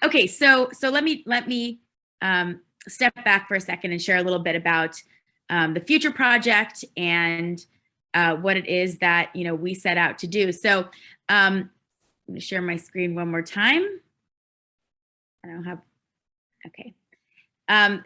Okay, so let me step back for a second and share a little bit about the future project and what it is that we set out to do. So I'm going to share my screen one more time. I don't have. Okay.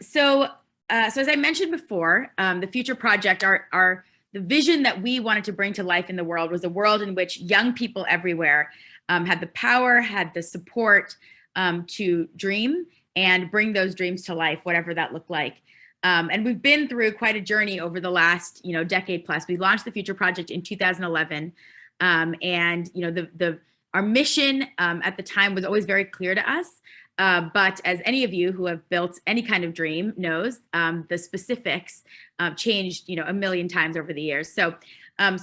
So as I mentioned before, the future project, the vision that we wanted to bring to life in the world was a world in which young people everywhere had the power, had the support to dream and bring those dreams to life, whatever that looked like. And we've been through quite a journey over the last, decade plus. We launched the Future Project in 2011, and our mission at the time was always very clear to us. But as any of you who have built any kind of dream knows, the specifics changed, a million times over the years. So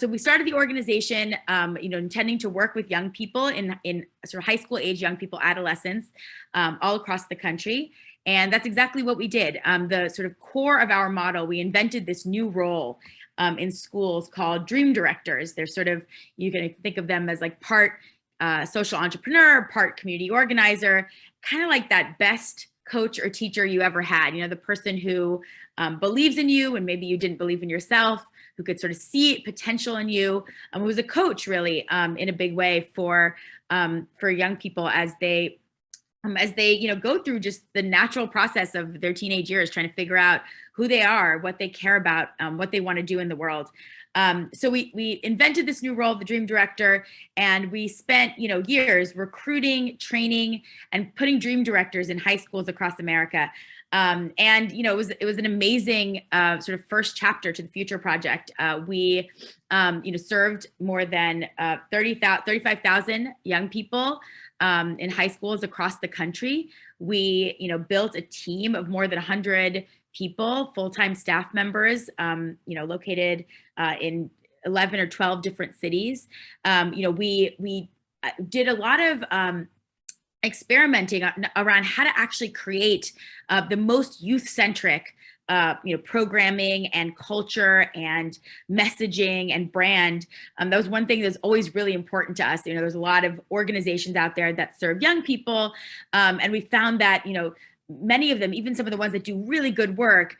we started the organization, intending to work with young people in sort of high school age young people, adolescents, all across the country. And that's exactly what we did. The sort of core of our model, we invented this new role in schools called dream directors. They're sort of, you can think of them as like part social entrepreneur, part community organizer, kind of like that best coach or teacher you ever had, the person who believes in you and maybe you didn't believe in yourself, who could sort of see potential in you, who was a coach really in a big way for young people as they go through just the natural process of their teenage years, trying to figure out who they are, what they care about, what they want to do in the world. So we invented this new role of the dream director, and we spent, years recruiting, training, and putting dream directors in high schools across America. And it was an amazing sort of first chapter to the Future Project. We served more than 35,000 young people in high schools across the country. We built a team of more than 100 people, full-time staff members, located in 11 or 12 different cities. We did a lot of experimenting around how to actually create the most youth-centric programming and culture and messaging and brand. That was one thing that's always really important to us. There's a lot of organizations out there that serve young people, and we found that many of them, even some of the ones that do really good work,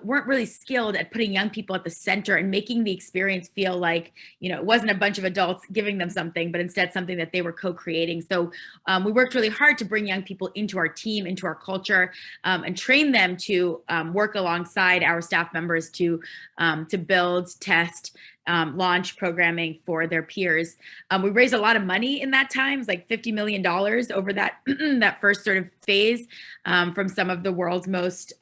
weren't really skilled at putting young people at the center and making the experience feel like, it wasn't a bunch of adults giving them something, but instead something that they were co-creating. So we worked really hard to bring young people into our team, into our culture, and train them to work alongside our staff members to build, test, launch programming for their peers. We raised a lot of money in that time. It was like $50 million over that that first sort of phase from some of the world's most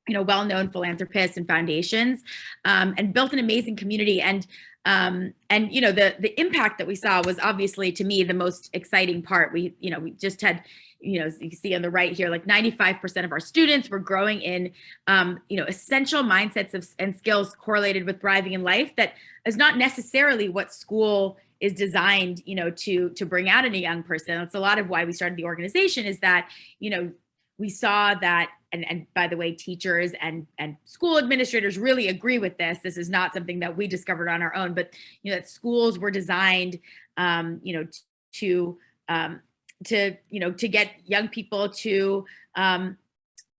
well-known philanthropists and foundations, and built an amazing community. And the impact that we saw was obviously, to me, the most exciting part. We just had, as you can see on the right here, like 95% of our students were growing in, essential mindsets and skills correlated with thriving in life. That is not necessarily what school is designed, to bring out in a young person. That's a lot of why we started the organization, is that, we saw that, and by the way, teachers and school administrators really agree with this. This is not something that we discovered on our own, but that schools were designed, to get young people to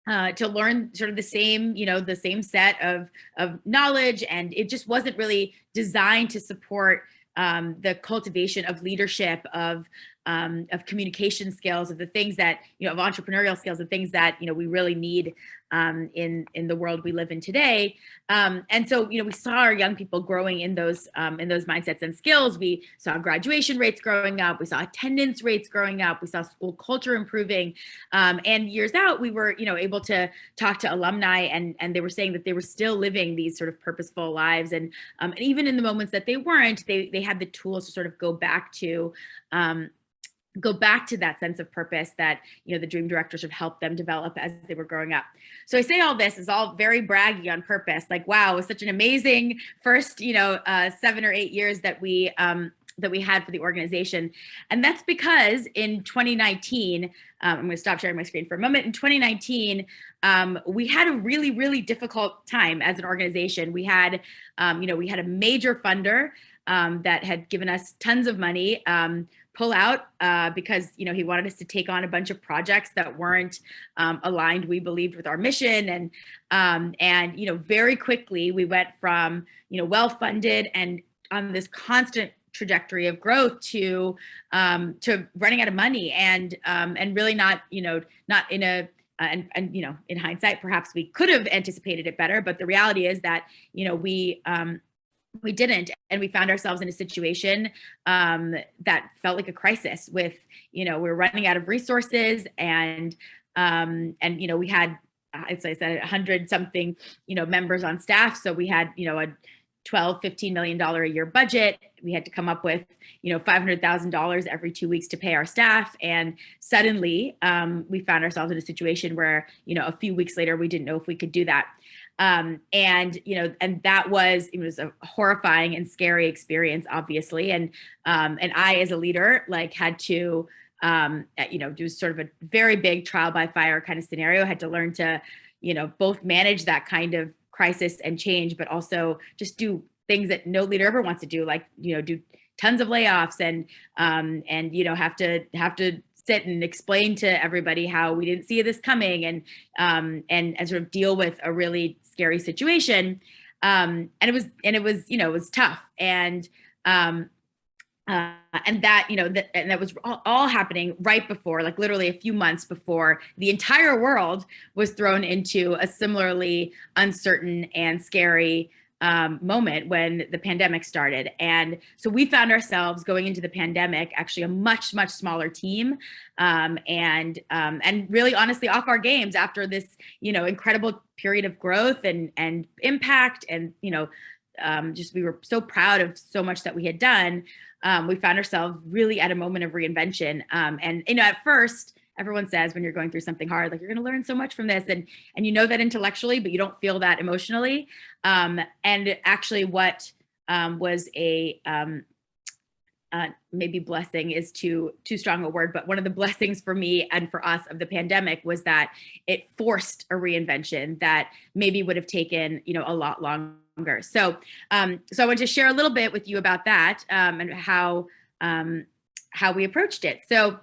learn sort of the same set of knowledge, and it just wasn't really designed to support the cultivation of leadership, of communication skills, of the things that, of entrepreneurial skills, of things that, we really need in the world we live in today. And so, we saw our young people growing in those mindsets and skills. We saw graduation rates growing up. We saw attendance rates growing up. We saw school culture improving. And years out, we were, able to talk to alumni, and they were saying that they were still living these sort of purposeful lives. And even in the moments that they weren't, they had the tools to sort of go back to that sense of purpose that, the dream directors should help them develop as they were growing up. So I say all this is all very braggy on purpose. Like, wow, it was such an amazing first, 7 or 8 years that we had for the organization. And that's because in 2019, I'm going to stop sharing my screen for a moment. In 2019, we had a really, really difficult time as an organization. We had a major funder that had given us tons of money pull out because he wanted us to take on a bunch of projects that weren't aligned, we believed, with our mission. And very quickly we went from well-funded and on this constant trajectory of growth to running out of money and really not in a and in hindsight, perhaps we could have anticipated it better, but the reality is that we didn't, and we found ourselves in a situation that felt like a crisis. With we were running out of resources, and we had, as I said, 100 something members on staff, so we had a $12-15 million a year budget. We had to come up with $500,000 every 2 weeks to pay our staff, and suddenly we found ourselves in a situation where a few weeks later we didn't know if we could do that. And that was a horrifying and scary experience, obviously. And I, as a leader, had to do sort of a very big trial by fire kind of scenario. Had to learn to both manage that kind of crisis and change, but also just do things that no leader ever wants to do, like do tons of layoffs and have to sit and explain to everybody how we didn't see this coming, and sort of deal with a really scary situation. And it was tough. And that was all happening right before, literally a few months before the entire world was thrown into a similarly uncertain and scary moment when the pandemic started. And so we found ourselves going into the pandemic actually a much, much smaller team, and really honestly off our games after this incredible period of growth and impact, and just we were so proud of so much that we had done. We found ourselves really at a moment of reinvention. And at first, everyone says when you're going through something hard, you're going to learn so much from this, and that intellectually, but you don't feel that emotionally. And actually, what was a maybe blessing is too strong a word, but one of the blessings for me and for us of the pandemic was that it forced a reinvention that maybe would have taken a lot longer. So I want to share a little bit with you about that, and how we approached it. So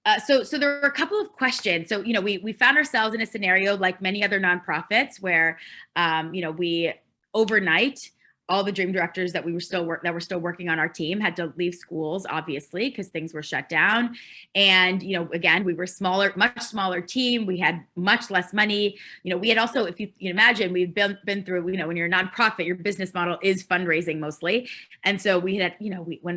there were a couple of questions. So we found ourselves in a scenario like many other nonprofits where we overnight, all the dream directors that were still working on our team had to leave schools, obviously, because things were shut down. And again, we were much smaller team. We had much less money. We had also, if you imagine, we've been through, when you're a nonprofit, your business model is fundraising mostly. And so we had,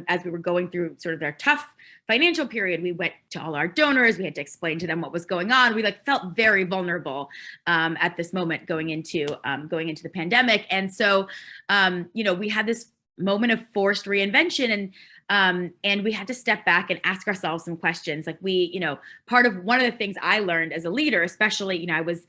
as we were going through sort of their tough financial period, we went to all our donors. We had to explain to them what was going on. We felt very vulnerable at this moment going into the pandemic. And so we had this moment of forced reinvention, and we had to step back and ask ourselves some questions. One of the things I learned as a leader, especially, I was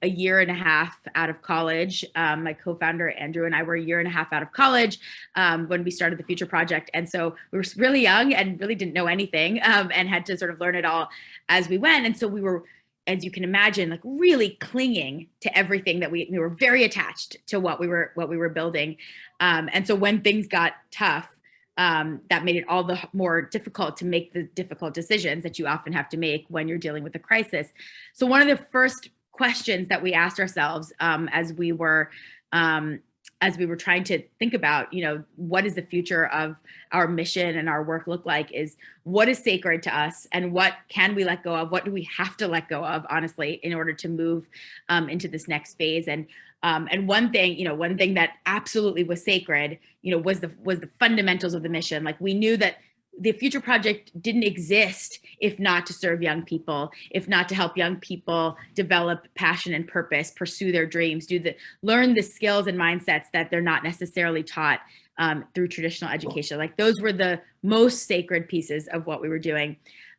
a year and a half out of college. My co-founder Andrew and I were a year and a half out of college when we started the Future Project. And so we were really young and really didn't know anything, and had to sort of learn it all as we went. And so we were, as you can imagine, really clinging to everything that we were very attached to what we were building. And so when things got tough, that made it all the more difficult to make the difficult decisions that you often have to make when you're dealing with a crisis. So one of the first questions that we asked ourselves as we were trying to think about, what is the future of our mission and our work look like, is what is sacred to us and what can we let go of? What do we have to let go of, honestly, in order to move into this next phase? And one thing that absolutely was sacred, was the fundamentals of the mission. We knew that the Future Project didn't exist if not to serve young people, if not to help young people develop passion and purpose, pursue their dreams, learn the skills and mindsets that they're not necessarily taught through traditional education. Those were the most sacred pieces of what we were doing.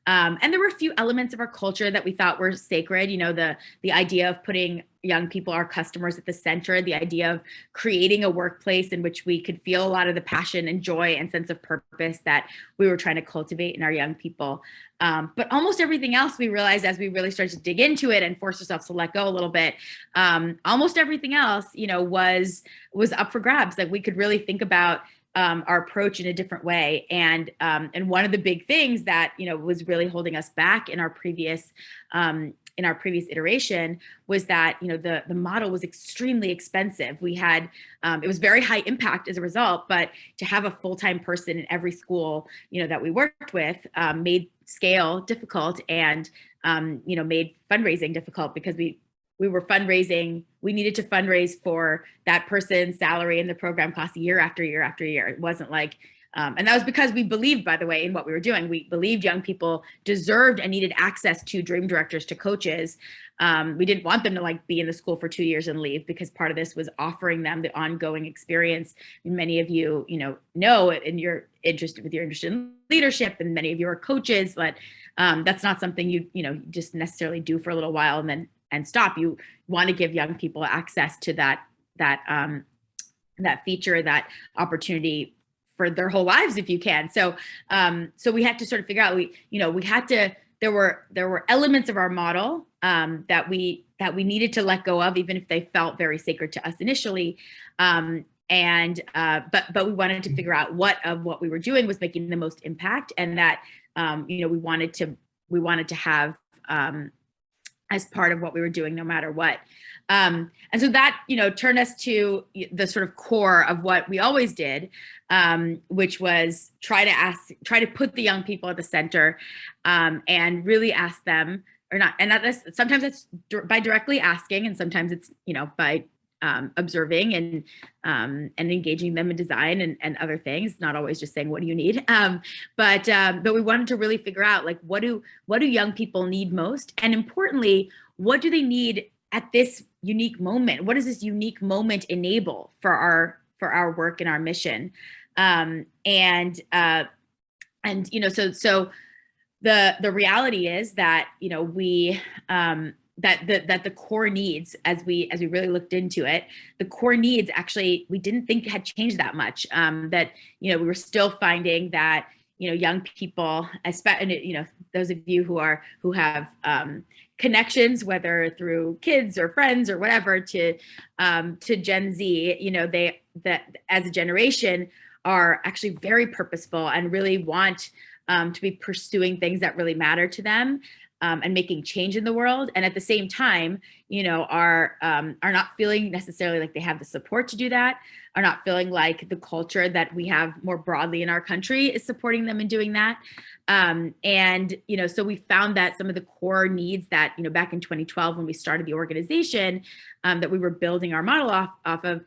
And there were a few elements of our culture that we thought were sacred, the idea of putting young people, our customers, at the center, the idea of creating a workplace in which we could feel a lot of the passion and joy and sense of purpose that we were trying to cultivate in our young people. But almost everything else, we realized as we really started to dig into it and force ourselves to let go a little bit, almost everything else, was up for grabs. Like we could really think about our approach in a different way. And one of the big things that, was really holding us back in our previous iteration was that, the model was extremely expensive. We had, it was very high impact as a result, but to have a full-time person in every school, that we worked with, made scale difficult and, made fundraising difficult because we were fundraising. We needed to fundraise for that person's salary, and the program cost year after year after year. It wasn't like, and that was because we believed, by the way, in what we were doing. We believed young people deserved and needed access to dream directors, to coaches. We didn't want them to be in the school for 2 years and leave, because part of this was offering them the ongoing experience. And many of you, know, and you're interested in leadership, and many of you are coaches, but that's not something you just necessarily do for a little while and stop. You want to give young people access to that feature, that opportunity for their whole lives if you can. So we had to sort of figure out, there were elements of our model that we needed to let go of, even if they felt very sacred to us initially. But we wanted to figure out what we were doing was making the most impact, and that we wanted to have as part of what we were doing, no matter what. And so that, turned us to the sort of core of what we always did, which was try to put the young people at the center, and really ask them, sometimes it's by directly asking, and sometimes it's, by observing and engaging them in design and other things, not always just saying, what do you need? But we wanted to really figure out, what do young people need most? And importantly, what do they need at this unique moment? What does this unique moment enable for our work and our mission? So the reality is that, that the core needs, as we really looked into it, the core needs actually we didn't think had changed that much. That we were still finding that young people, especially those of you who have connections, whether through kids or friends or whatever, to Gen Z, that as a generation are actually very purposeful and really want to be pursuing things that really matter to them. And making change in the world, and at the same time, are not feeling necessarily like they have the support to do that, are not feeling like the culture that we have more broadly in our country is supporting them in doing that. So we found that some of the core needs that, back in 2012, when we started the organization, that we were building our model off of,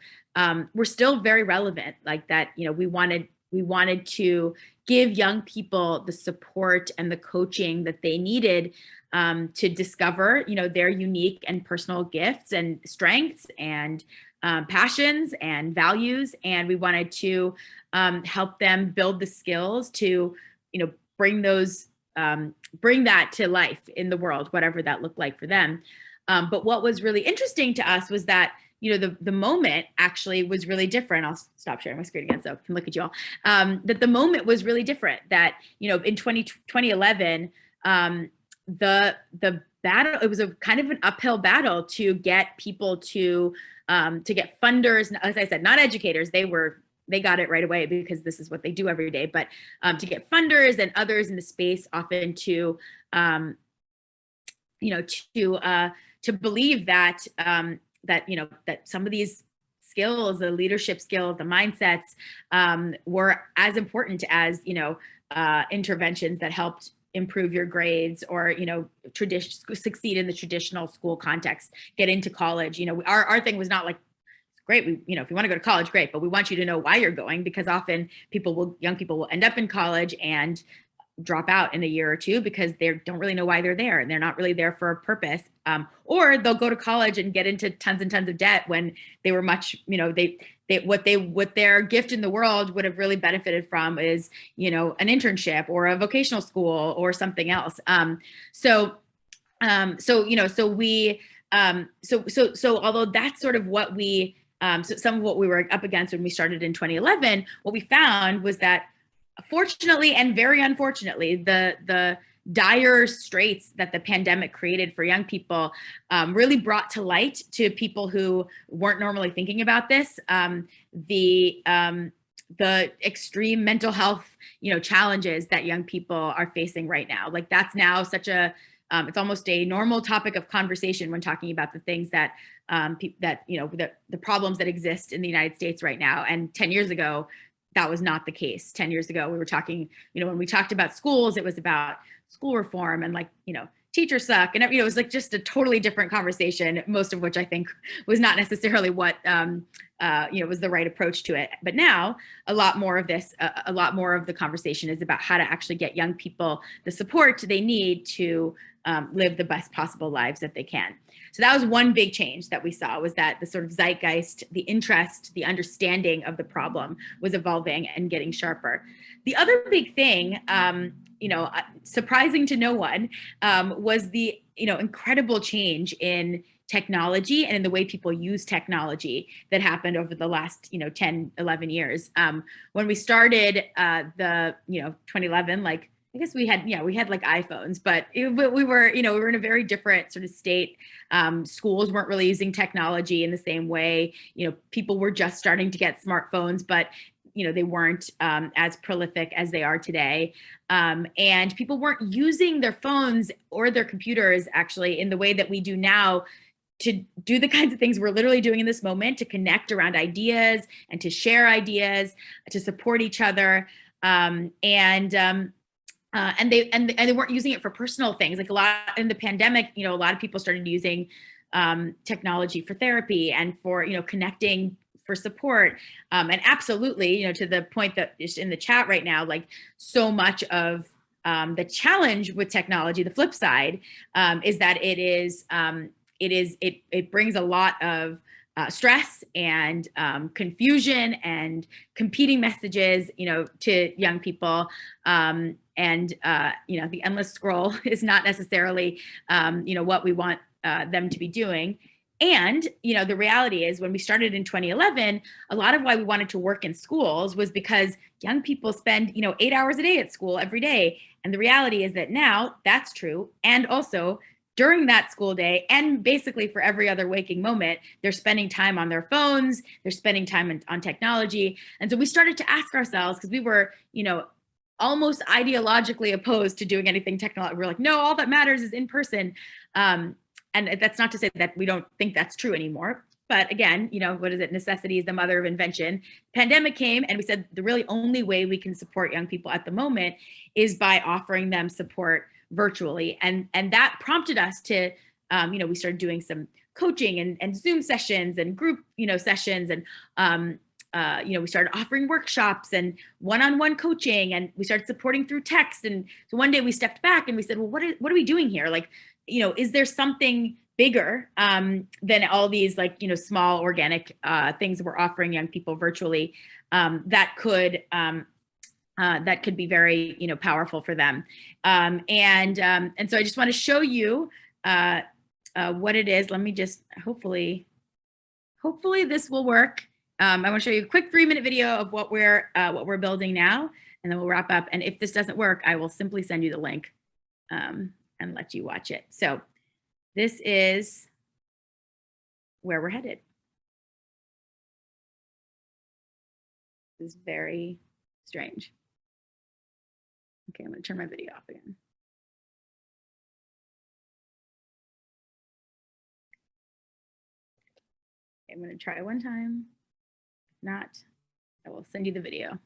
were still very relevant. Like that, we wanted to give young people the support and the coaching that they needed to discover, their unique and personal gifts and strengths and passions and values. And we wanted to help them build the skills to, bring that to life in the world, whatever that looked like for them. But what was really interesting to us was that, the moment actually was really different. I'll stop sharing my screen again so I can look at you all. That the moment was really different. That, in 2011, the battle, it was a kind of an uphill battle to get people to get funders. As I said, not educators. They got it right away because this is what they do every day. But to get funders and others in the space, often to believe that that some of these skills, the leadership skills, the mindsets, were as important as interventions that helped improve your grades or succeed in the traditional school context, get into college. Our thing was not like, great, if you want to go to college, great, but we want you to know why you're going, because often young people will end up in college and drop out in a year or two because they don't really know why they're there, and they're not really there for a purpose. Or they'll go to college and get into tons and tons of debt when they were much, what their gift in the world would have really benefited from is, an internship or a vocational school or something else. So although that's sort of what we, so some of what we were up against when we started in 2011, what we found was that, fortunately and very unfortunately, the dire straits that the pandemic created for young people really brought to light to people who weren't normally thinking about this, the extreme mental health, challenges that young people are facing right now. Like, that's now such a, it's almost a normal topic of conversation when talking about the things that, the problems that exist in the United States right now. And 10 years ago, that was not the case. 10 years ago, we were talking, when we talked about schools, it was about school reform and teachers suck. And, it was like just a totally different conversation, most of which I think was not necessarily what, was the right approach to it. But now a lot more of the conversation is about how to actually get young people the support they need to live the best possible lives that they can. So that was one big change that we saw, was that the sort of zeitgeist, the interest, the understanding of the problem was evolving and getting sharper. The other big thing, surprising to no one, was the, incredible change in technology and in the way people use technology that happened over the last, 10, 11 years. When we started 2011, I guess we had like iPhones, but we were in a very different sort of state. Schools weren't really using technology in the same way. People were just starting to get smartphones, but they weren't as prolific as they are today. And people weren't using their phones or their computers actually in the way that we do now to do the kinds of things we're literally doing in this moment, to connect around ideas and to share ideas, to support each other. And they weren't using it for personal things. Like, a lot in the pandemic, a lot of people started using technology for therapy and for, connecting, for support. And absolutely, to the point that is in the chat right now, like, so much of the challenge with technology, the flip side, is that it brings a lot of stress and confusion and competing messages, to young people. And the endless scroll is not necessarily, what we want them to be doing. And, the reality is, when we started in 2011, a lot of why we wanted to work in schools was because young people spend, 8 hours a day at school every day. And the reality is that now that's true. And also, during that school day, and basically for every other waking moment, they're spending time on their phones, they're spending time on technology. And so we started to ask ourselves, because we were, almost ideologically opposed to doing anything technological. We're like, no, all that matters is in person. And that's not to say that we don't think that's true anymore. But again, what is it? Necessity is the mother of invention. Pandemic came, and we said the really only way we can support young people at the moment is by offering them support virtually. And that prompted us to, we started doing some coaching and Zoom sessions and group, sessions. And, we started offering workshops and one-on-one coaching, and we started supporting through text. And so one day we stepped back and we said, well, what are we doing here? Like, is there something bigger than all these small organic things we're offering young people virtually that could be very, powerful for them. And so I just want to show you what it is. Let me just, hopefully this will work. I want to show you a quick 3-minute video of what we're building now, and then we'll wrap up. And if this doesn't work, I will simply send you the link and let you watch it. So this is where we're headed. This is very strange. Okay, I'm going to turn my video off again. Okay, I'm going to try one time. If not, I will send you the video.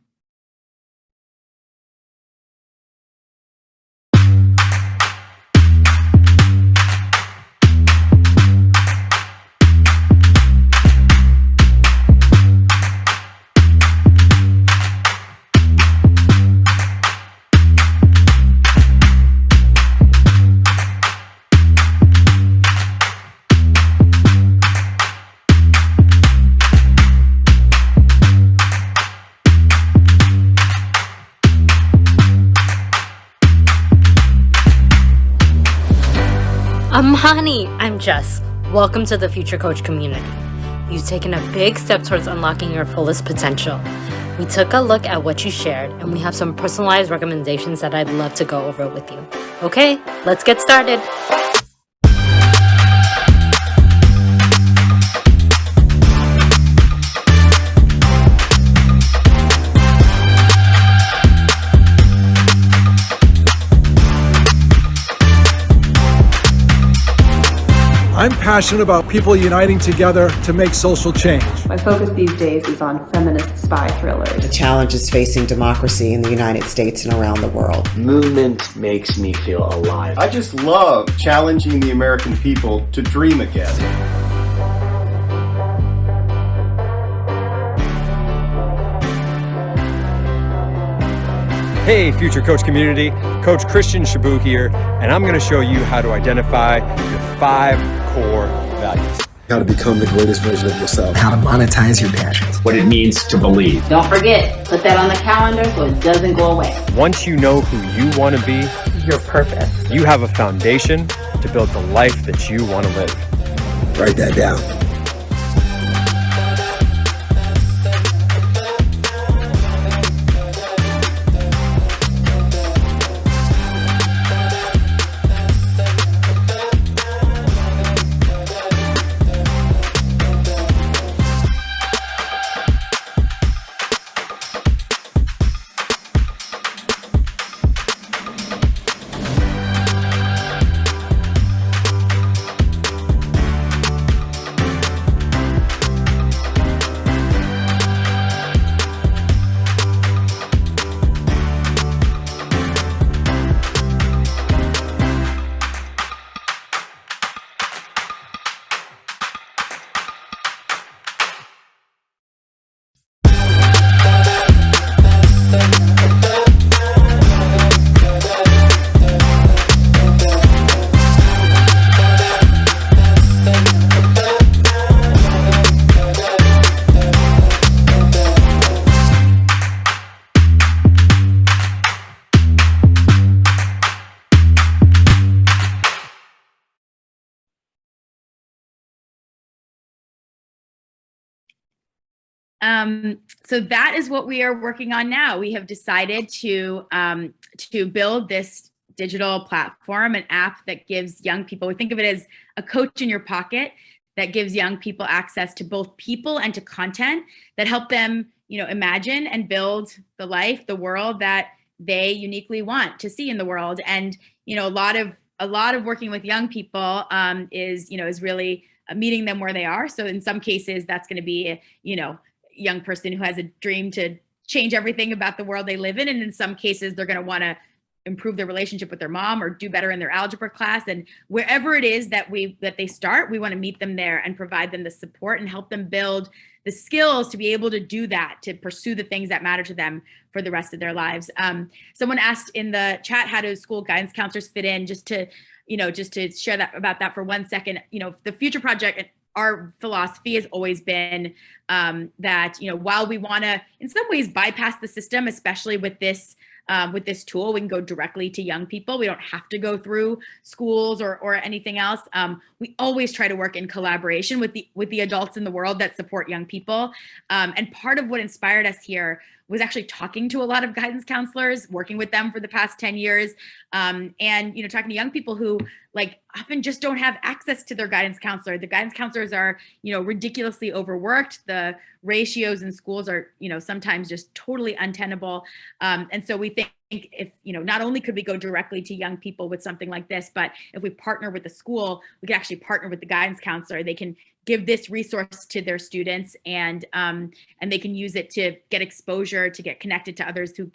Jess, welcome to the Future Coach community. You've taken a big step towards unlocking your fullest potential. We took a look at what you shared, and we have some personalized recommendations that I'd love to go over with you. Okay, let's get started. I'm passionate about people uniting together to make social change. My focus these days is on feminist spy thrillers. The challenges facing democracy in the United States and around the world. Movement makes me feel alive. I just love challenging the American people to dream again. Hey, Future Coach community, Coach Christian Shabu here, and I'm going to show you how to identify your 5 core values. How to become the greatest version of yourself. How to monetize your passions. What it means to believe. Don't forget, put that on the calendar so it doesn't go away. Once you know who you want to be, Your purpose. you have a foundation to build the life that you want to live. Write that down. So that is what we are working on now. We have decided to build this digital platform, an app that gives young people, we think of it as a coach in your pocket that gives young people access to both people and to content that help them, imagine and build the life, the world that they uniquely want to see in the world. And, a lot of working with young people is really meeting them where they are. So in some cases, that's going to be, young person who has a dream to change everything about the world they live in. And in some cases, they're going to want to improve their relationship with their mom or do better in their algebra class. And wherever it is that they start, we want to meet them there and provide them the support and help them build the skills to be able to do that, to pursue the things that matter to them for the rest of their lives. Someone asked in the chat, how do school guidance counselors fit in? Just to share about that for 1 second. The Future Project, our philosophy has always been that, while we want to, in some ways, bypass the system, especially with this tool, we can go directly to young people. We don't have to go through schools or anything else. We always try to work in collaboration with the adults in the world that support young people. And part of what inspired us here was actually talking to a lot of guidance counselors, working with them for the past 10 years, and talking to young people who often just don't have access to their guidance counselor. The guidance counselors are ridiculously overworked. The ratios in schools are sometimes just totally untenable. And so we think if not only could we go directly to young people with something like this, but if we partner with the school, we can actually partner with the guidance counselor. They can give this resource to their students, and they can use it to get exposure, to get connected to others who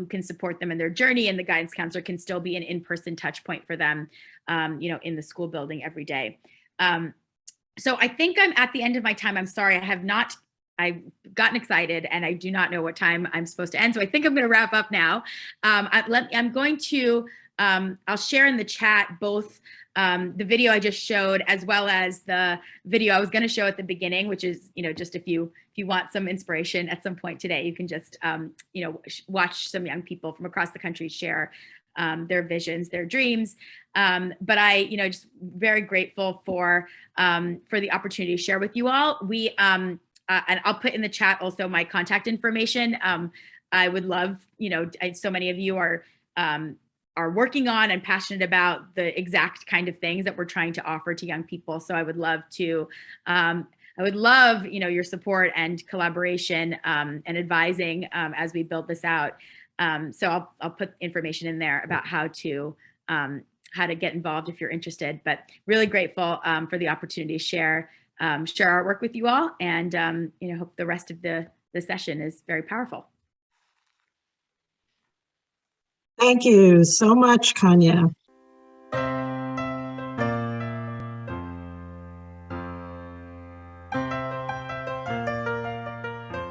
can support them in their journey. And the guidance counselor can still be an in-person touch point for them, in the school building every day. So I think I'm at the end of my time. I'm sorry, I've gotten excited and I do not know what time I'm supposed to end. So I think I'm going to wrap up now. I'm going to, I'll share in the chat both the video I just showed, as well as the video I was going to show at the beginning, which is, just if you want some inspiration at some point today, you can just, watch some young people from across the country share their visions, their dreams. But I, just very grateful for the opportunity to share with you all. We and I'll put in the chat also my contact information. I would love, so many of you are working on and passionate about the exact kind of things that we're trying to offer to young people. So I would love to, your support and collaboration and advising as we build this out. So I'll put information in there about how to get involved if you're interested. But really grateful for the opportunity to share our work with you all, and hope the rest of the session is very powerful. Thank you so much, Kanya.